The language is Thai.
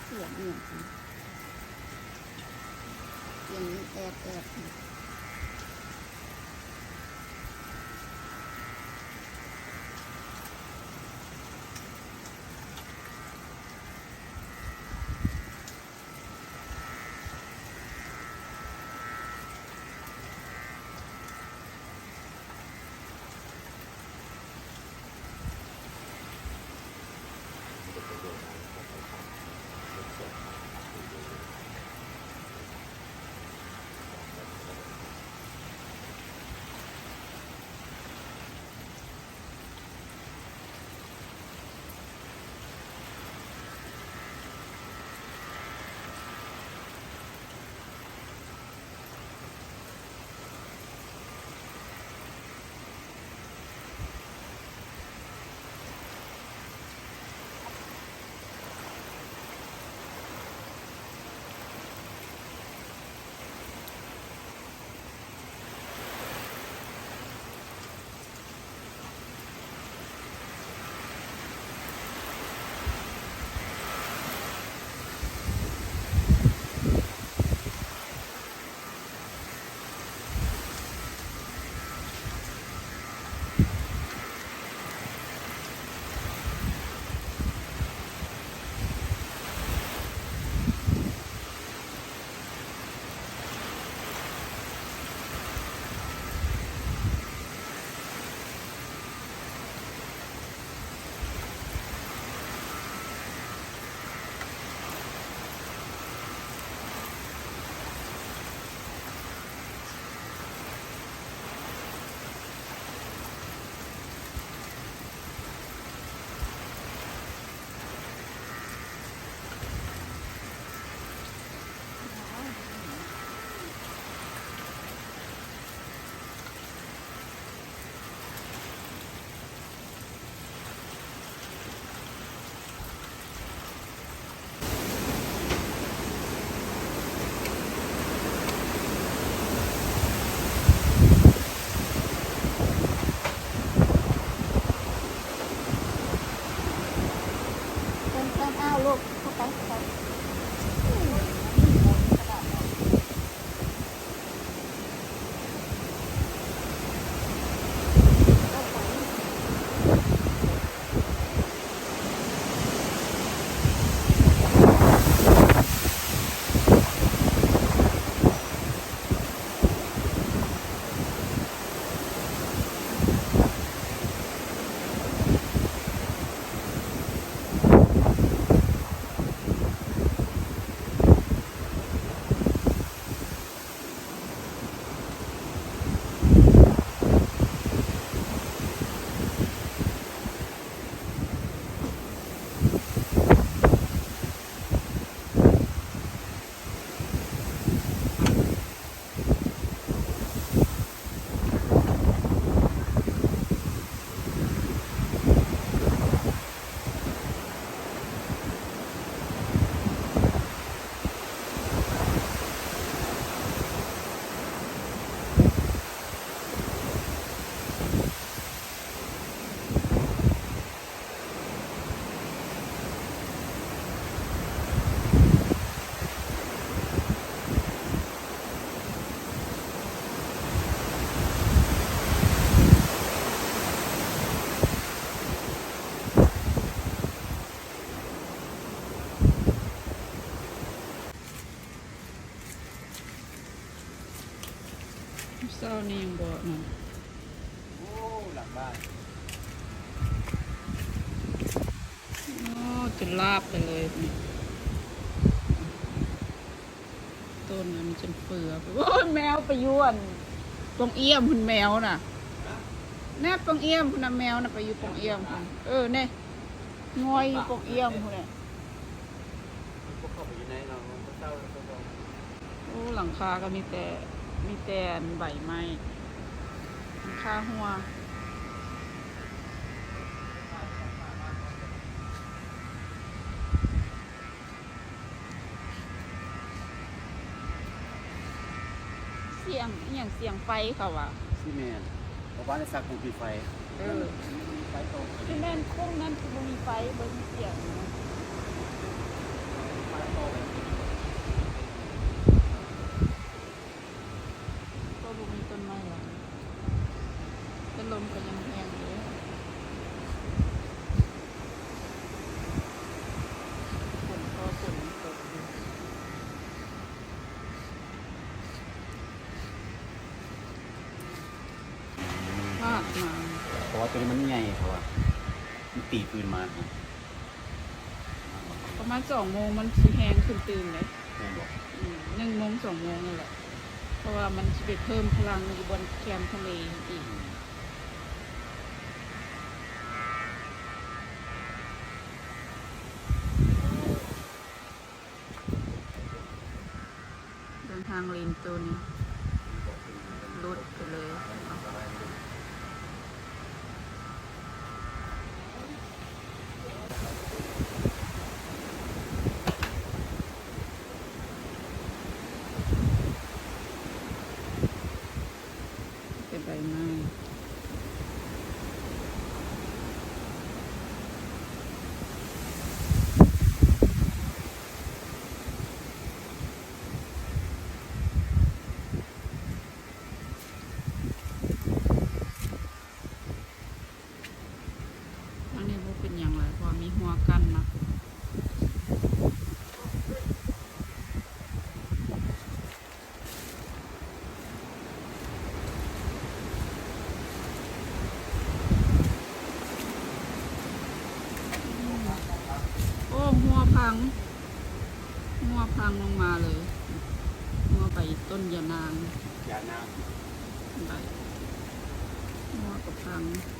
เสียงเนี่ยเสียงแอบแอบอ้าวลูกเข้าไปเข้าไปเศร้านี่ยังบ่นั่นโอ้หลังบ้านโอ้จนลาบไปเลยนี่ต้นนั้นจนเฟือไปโอ้ยแมวไปยวนปองเอี้ยมคุณแมวน่ะแน่ปองเอี้ยมคุณน่ะแมวน่ะไปอยู่ปองเอี้ยมคุณเนี่ยงอยอยู่ปองเอี้ยมคุณเนี่ย เข้าไปอยู่ในเราเศร้าแล้วก็ โอ้หลังคาก็มีแต่ใบไม้หลังคาหัวเสียงอหย่างเสียงไฟเขาอะ ซีเมนต์เพราะว่าในสักคงมีไฟ มีไฟตรง ที่แม่นโค้งนั้นคือบ่มีไฟบ่มีเสียงนะ ไฟตรง ก็บ่มีต้นไม้หรอกแต่ลมก็ยังแรงอยู่ฝนตกอยู่พาดมา เพราะว่าตัวนี้มันใหญ่เพราะว่ามันตีปืนมา ประมาณ2 โมงมันสิแห้งขึ้นตื่นเลย แม่บอก 1 โมง 2 โมงนั่นแหละ เพราะว่ามันจะไปเพิ่มพลังอยู่บนแคมทะเลอีกเดินทางลินตัวนี้รถไปเลยเป็นใบไม้อันนี้บ่เป็นอย่างไรเพราะมีหัวกั้นนะโอ้หัวพังลงมาเลยหัวไปต้นยานาง อย่าน้ ใบหัวกับพัง ำ